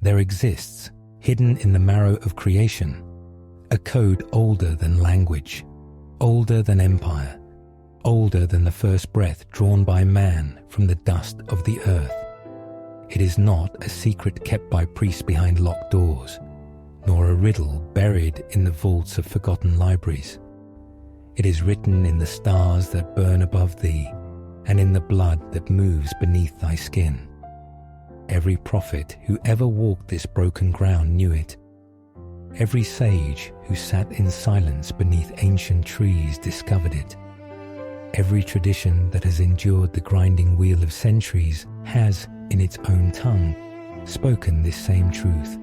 there exists, hidden in the marrow of creation, a code older than language, older than empire, older than the first breath drawn by man from the dust of the earth. It is not a secret kept by priests behind locked doors, nor a riddle buried in the vaults of forgotten libraries. It is written in the stars that burn above thee, and in the blood that moves beneath thy skin. Every prophet who ever walked this broken ground knew it. Every sage who sat in silence beneath ancient trees discovered it. Every tradition that has endured the grinding wheel of centuries has, in its own tongue, spoken this same truth.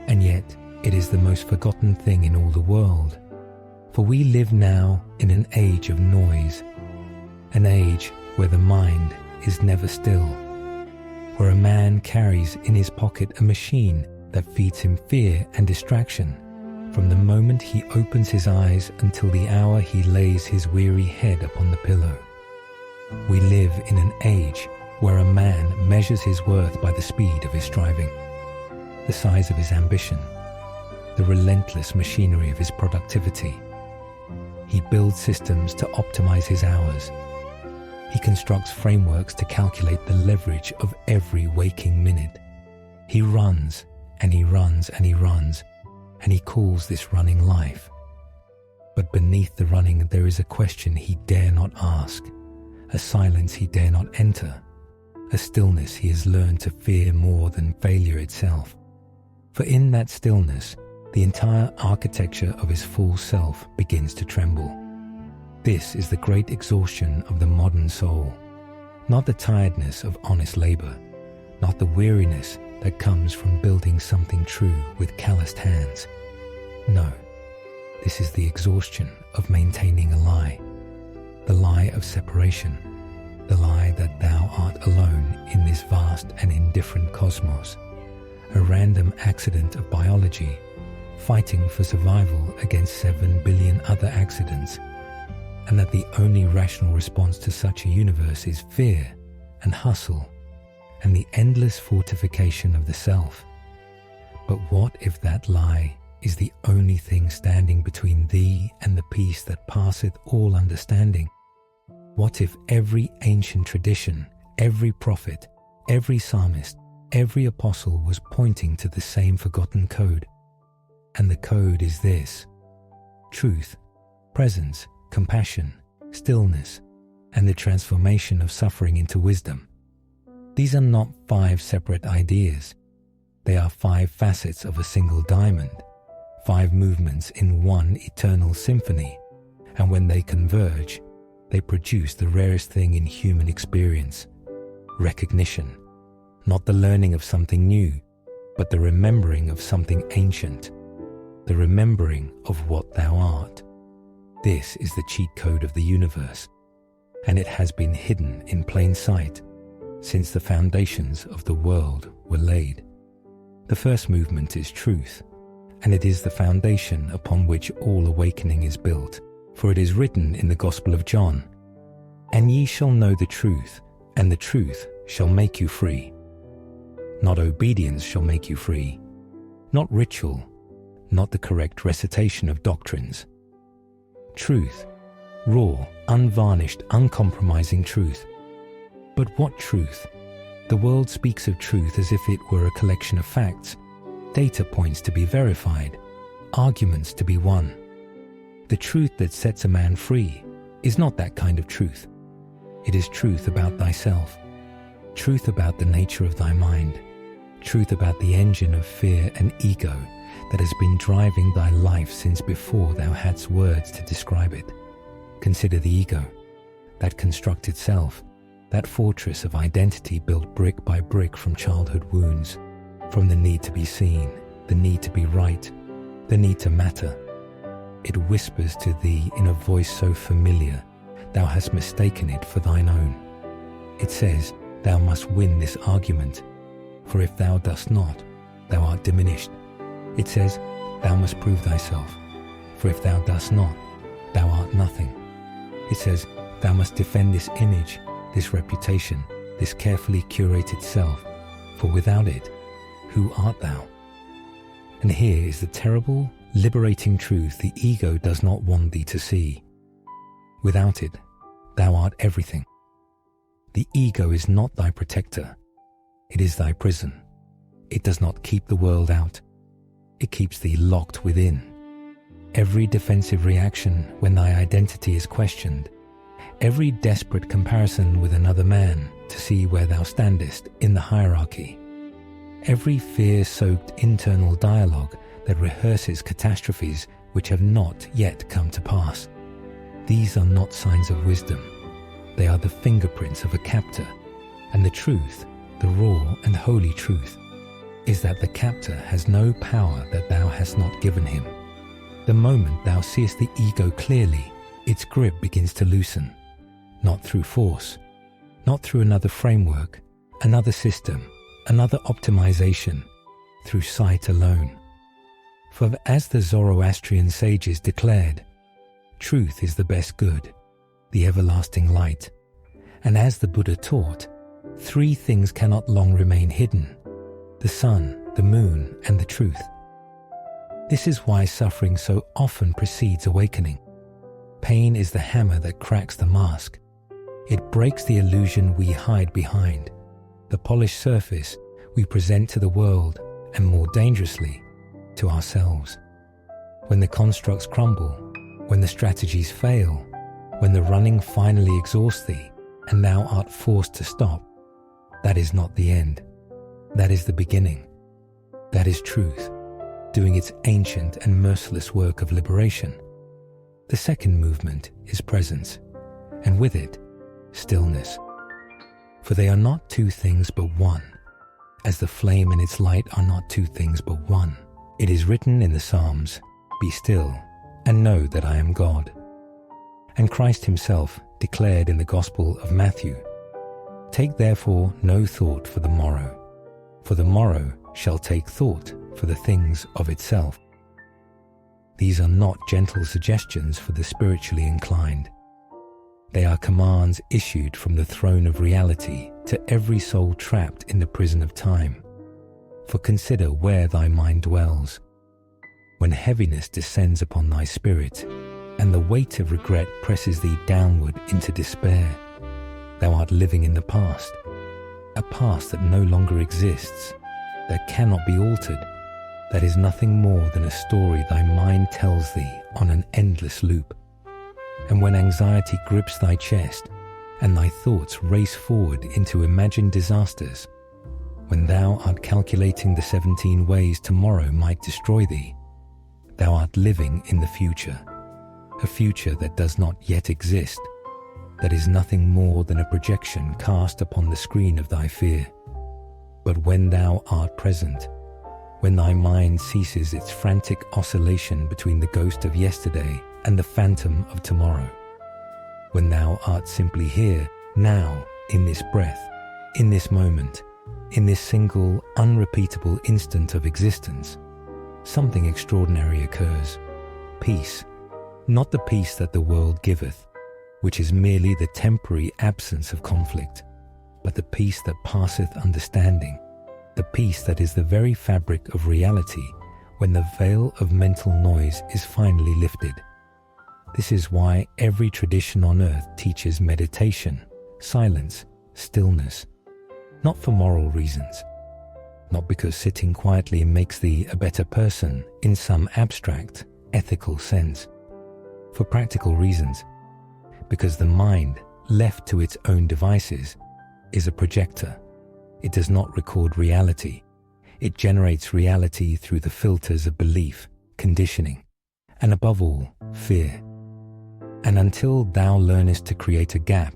And yet, it is the most forgotten thing in all the world. For we live now in an age of noise, an age where the mind is never still, where a man carries in his pocket a machine that feeds him fear and distraction from the moment he opens his eyes until the hour he lays his weary head upon the pillow. We live in an age where a man measures his worth by the speed of his striving, the size of his ambition, the relentless machinery of his productivity. He builds systems to optimize his hours. He constructs frameworks to calculate the leverage of every waking minute. He runs, and he runs, and he runs, and he calls this running life. But beneath the running there is a question he dare not ask, a silence he dare not enter, a stillness he has learned to fear more than failure itself. For in that stillness, the entire architecture of his full self begins to tremble. This is the great exhaustion of the modern soul, not the tiredness of honest labor, not the weariness that comes from building something true with calloused hands. No, this is the exhaustion of maintaining a lie, the lie of separation, the lie that thou art alone in this vast and indifferent cosmos, a random accident of biology, fighting for survival against 7 billion other accidents, and that the only rational response to such a universe is fear and hustle and the endless fortification of the self. But what if that lie is the only thing standing between thee and the peace that passeth all understanding? What if every ancient tradition, every prophet, every psalmist, every apostle was pointing to the same forgotten code? And the code is this: truth, presence, compassion, stillness, and the transformation of suffering into wisdom. These are not 5 separate ideas. They are 5 facets of a single diamond, 5 movements in one eternal symphony, and when they converge, they produce the rarest thing in human experience: recognition, not the learning of something new, but the remembering of something ancient, the remembering of what thou art. This is the cheat code of the universe, and it has been hidden in plain sight since the foundations of the world were laid. The first movement is truth, and it is the foundation upon which all awakening is built. For it is written in the Gospel of John, "And ye shall know the truth, and the truth shall make you free." Not obedience shall make you free, not ritual, not the correct recitation of doctrines. Truth, raw, unvarnished, uncompromising truth. But what truth? The world speaks of truth as if it were a collection of facts, data points to be verified, arguments to be won. The truth that sets a man free is not that kind of truth. It is truth about thyself, truth about the nature of thy mind, truth about the engine of fear and ego that has been driving thy life since before thou hadst words to describe it. Consider the ego, that constructed self, that fortress of identity built brick by brick from childhood wounds, from the need to be seen, the need to be right, the need to matter. It whispers to thee in a voice so familiar, thou hast mistaken it for thine own. It says, thou must win this argument, for if thou dost not, thou art diminished. It says, thou must prove thyself, for if thou dost not, thou art nothing. It says, thou must defend this image, this reputation, this carefully curated self, for without it, who art thou? And here is the terrible, liberating truth the ego does not want thee to see. Without it, thou art everything. The ego is not thy protector. It is thy prison. It does not keep the world out. It keeps thee locked within. Every defensive reaction when thy identity is questioned, every desperate comparison with another man to see where thou standest in the hierarchy, every fear-soaked internal dialogue that rehearses catastrophes which have not yet come to pass. These are not signs of wisdom. They are the fingerprints of a captor, and the truth, the raw and holy truth, is that the captor has no power that thou hast not given him. The moment thou seest the ego clearly, its grip begins to loosen, not through force, not through another framework, another system, another optimization, through sight alone. For as the Zoroastrian sages declared, truth is the best good, the everlasting light. And as the Buddha taught, three things cannot long remain hidden: the sun, the moon, and the truth. This is why suffering so often precedes awakening. Pain is the hammer that cracks the mask. It breaks the illusion we hide behind, the polished surface we present to the world, and more dangerously, to ourselves. When the constructs crumble, when the strategies fail, when the running finally exhausts thee, and thou art forced to stop, that is not the end. That is the beginning. That is truth, doing its ancient and merciless work of liberation. The second movement is presence, and with it, stillness. For they are not two things but one, as the flame and its light are not two things but one. It is written in the Psalms, "Be still, and know that I am God." And Christ himself declared in the Gospel of Matthew, "Take therefore no thought for the morrow shall take thought for the things of itself." These are not gentle suggestions for the spiritually inclined. They are commands issued from the throne of reality to every soul trapped in the prison of time. For consider where thy mind dwells. When heaviness descends upon thy spirit, and the weight of regret presses thee downward into despair, thou art living in the past, a past that no longer exists, that cannot be altered, that is nothing more than a story thy mind tells thee on an endless loop. And when anxiety grips thy chest, and thy thoughts race forward into imagined disasters, when thou art calculating the 17 ways tomorrow might destroy thee, thou art living in the future, a future that does not yet exist, that is nothing more than a projection cast upon the screen of thy fear. But when thou art present, when thy mind ceases its frantic oscillation between the ghost of yesterday and the phantom of tomorrow, when thou art simply here, now, in this breath, in this moment, in this single, unrepeatable instant of existence, something extraordinary occurs. Peace, not the peace that the world giveth, which is merely the temporary absence of conflict, but the peace that passeth understanding, the peace that is the very fabric of reality when the veil of mental noise is finally lifted. This is why every tradition on earth teaches meditation, silence, stillness, not for moral reasons, not because sitting quietly makes thee a better person in some abstract, ethical sense, for practical reasons, because the mind, left to its own devices, is a projector. It does not record reality. It generates reality through the filters of belief, conditioning, and above all, fear. And until thou learnest to create a gap,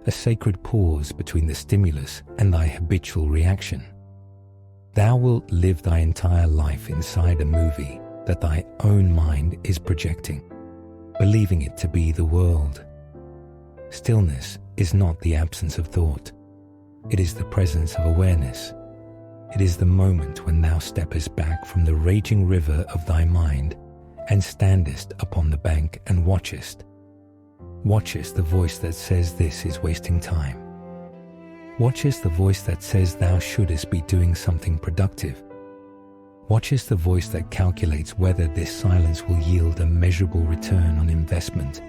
a sacred pause between the stimulus and thy habitual reaction, thou wilt live thy entire life inside a movie that thy own mind is projecting, believing it to be the world. Stillness is not the absence of thought. It is the presence of awareness. It is the moment when thou steppest back from the raging river of thy mind and standest upon the bank and watchest the voice that says this is wasting time. Watchest the voice that says thou shouldest be doing something productive, Watch as the voice that calculates whether this silence will yield a measurable return on investment.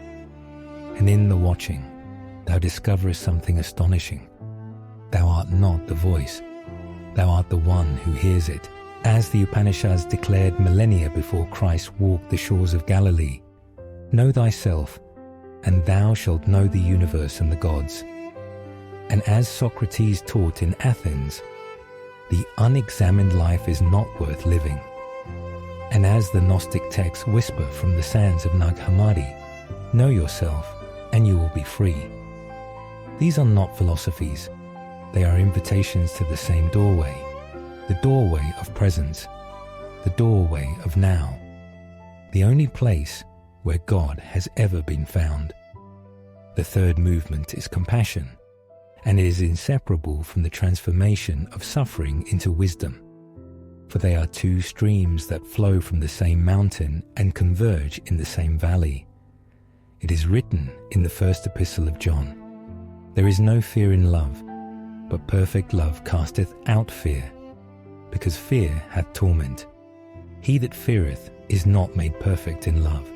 And in the watching, thou discoverest something astonishing. Thou art not the voice. Thou art the one who hears it. As the Upanishads declared millennia before Christ walked the shores of Galilee, know thyself, and thou shalt know the universe and the gods. And as Socrates taught in Athens, the unexamined life is not worth living. And as the Gnostic texts whisper from the sands of Nag Hammadi, know yourself, and you will be free. These are not philosophies. They are invitations to the same doorway, the doorway of presence, the doorway of now, the only place where God has ever been found. The third movement is compassion, and it is inseparable from the transformation of suffering into wisdom, for they are two streams that flow from the same mountain and converge in the same valley. It is written in the first epistle of John, "There is no fear in love, but perfect love casteth out fear, because fear hath torment. He that feareth is not made perfect in love."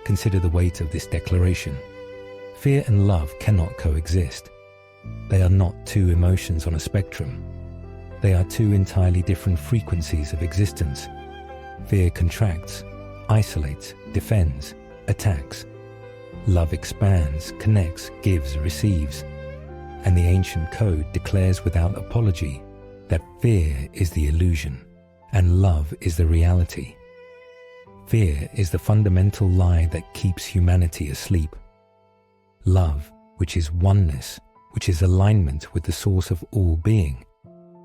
Consider the weight of this declaration. Fear and love cannot coexist. They are not two emotions on a spectrum. They are two entirely different frequencies of existence. Fear contracts, isolates, defends, attacks. Love expands, connects, gives, receives. And the ancient code declares without apology that fear is the illusion and love is the reality. Fear is the fundamental lie that keeps humanity asleep. Love, which is oneness, which is alignment with the source of all being,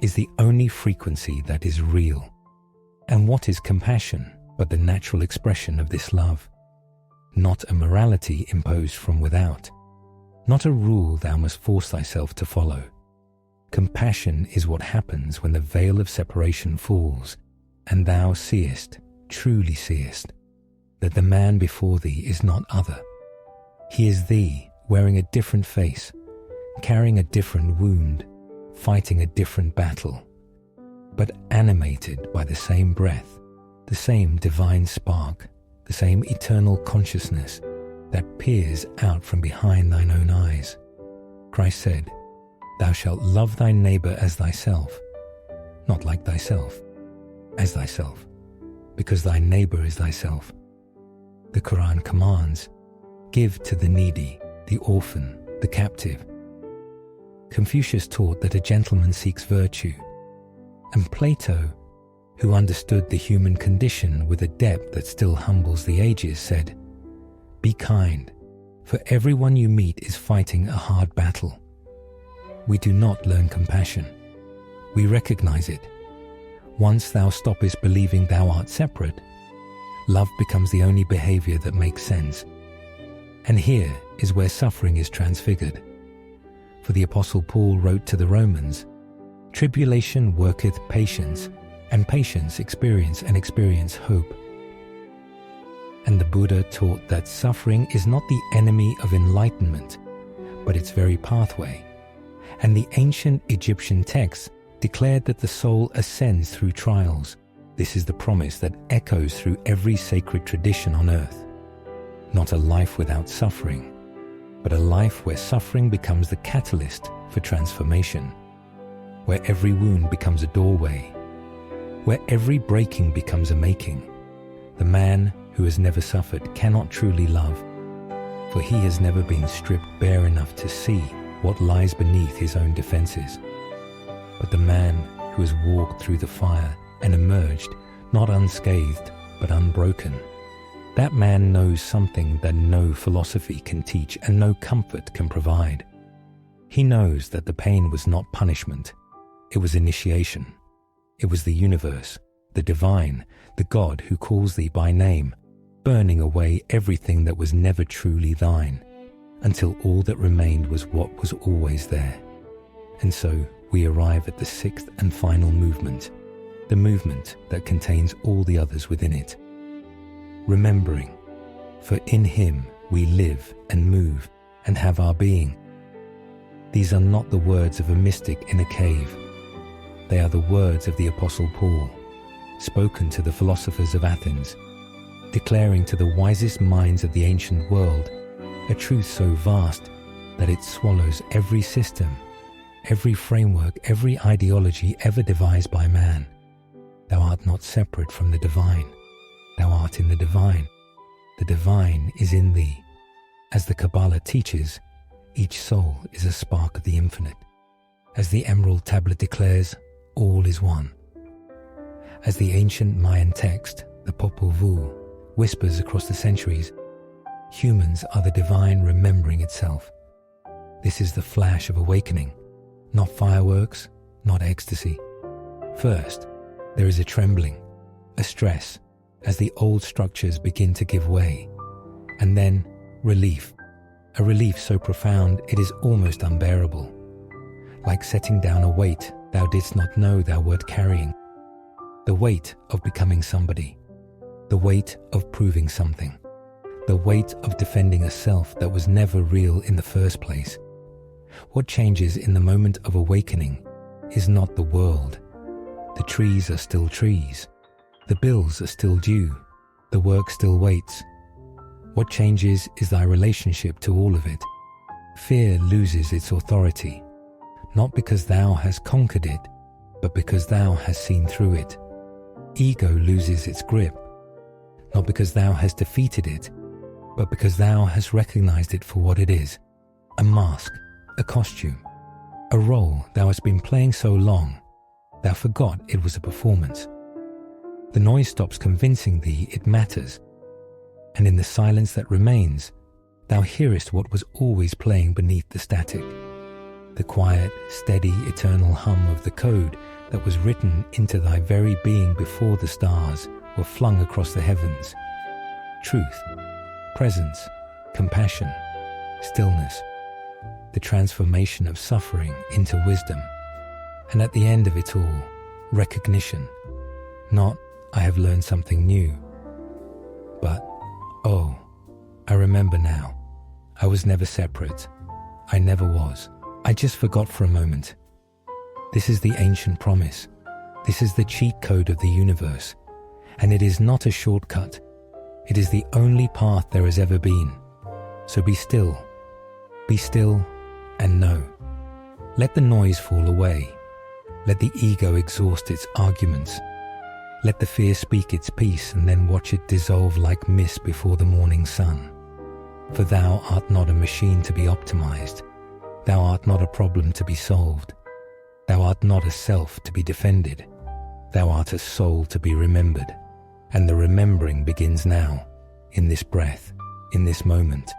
is the only frequency that is real. And what is compassion but the natural expression of this love? Not a morality imposed from without, not a rule thou must force thyself to follow. Compassion is what happens when the veil of separation falls, and thou seest, truly seest, that the man before thee is not other. He is thee, wearing a different face, carrying a different wound, fighting a different battle, but animated by the same breath, the same divine spark, the same eternal consciousness that peers out from behind thine own eyes. Christ said, "Thou shalt love thy neighbor as thyself," not like thyself, as thyself, because thy neighbor is thyself. The Quran commands, "Give to the needy, the orphan, the captive." Confucius taught that a gentleman seeks virtue, and Plato, who understood the human condition with a depth that still humbles the ages, said, "Be kind, for everyone you meet is fighting a hard battle." We do not learn compassion. We recognize it. Once thou stoppest believing thou art separate, love becomes the only behavior that makes sense. And here is where suffering is transfigured. For the Apostle Paul wrote to the Romans, "Tribulation worketh patience, and patience experience, and experience hope." And the Buddha taught that suffering is not the enemy of enlightenment, but its very pathway. And the ancient Egyptian texts declared that the soul ascends through trials. This is the promise that echoes through every sacred tradition on earth. Not a life without suffering, but a life where suffering becomes the catalyst for transformation, where every wound becomes a doorway, where every breaking becomes a making. The man who has never suffered cannot truly love, for he has never been stripped bare enough to see what lies beneath his own defenses. But the man who has walked through the fire and emerged not unscathed but unbroken, that man knows something that no philosophy can teach and no comfort can provide. He knows that the pain was not punishment, it was initiation. It was the universe, the divine, the God who calls thee by name, burning away everything that was never truly thine, until all that remained was what was always there. And so we arrive at the sixth and final movement, the movement that contains all the others within it. Remembering, for in him we live and move and have our being. These are not the words of a mystic in a cave. They are the words of the Apostle Paul, spoken to the philosophers of Athens, declaring to the wisest minds of the ancient world a truth so vast that it swallows every system, every framework, every ideology ever devised by man. Thou art not separate from the divine. Thou art in the divine. The divine is in thee. As the Kabbalah teaches, each soul is a spark of the infinite. As the Emerald Tablet declares, all is one. As the ancient Mayan text, the Popol Vuh, whispers across the centuries, humans are the divine remembering itself. This is the flash of awakening, not fireworks, not ecstasy. First, there is a trembling, a stress, as the old structures begin to give way, and then relief, a relief so profound it is almost unbearable, like setting down a weight thou didst not know thou wert carrying, the weight of becoming somebody, the weight of proving something, the weight of defending a self that was never real in the first place. What changes in the moment of awakening is not the world. The trees are still trees. The bills are still due. The work still waits. What changes is thy relationship to all of it. Fear loses its authority, not because thou hast conquered it, but because thou hast seen through it. Ego loses its grip, not because thou hast defeated it, but because thou hast recognized it for what it is, a mask, a costume, a role thou hast been playing so long, thou forgot it was a performance. The noise stops convincing thee it matters, and in the silence that remains, thou hearest what was always playing beneath the static, the quiet, steady, eternal hum of the code that was written into thy very being before the stars were flung across the heavens. Truth, presence, compassion, stillness, the transformation of suffering into wisdom, and at the end of it all, recognition, not I have learned something new, but oh, I remember now, I was never separate, I never was, I just forgot for a moment. This is the ancient promise, this is the cheat code of the universe, and it is not a shortcut, it is the only path there has ever been. So be still and know. Let the noise fall away. Let the ego exhaust its arguments. Let the fear speak its piece and then watch it dissolve like mist before the morning sun. For thou art not a machine to be optimized. Thou art not a problem to be solved. Thou art not a self to be defended. Thou art a soul to be remembered. And the remembering begins now, in this breath, in this moment,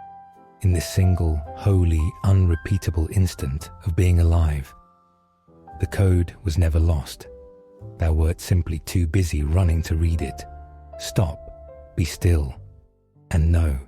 in this single, holy, unrepeatable instant of being alive. The code was never lost. Thou wert simply too busy running to read it. Stop, be still, and know.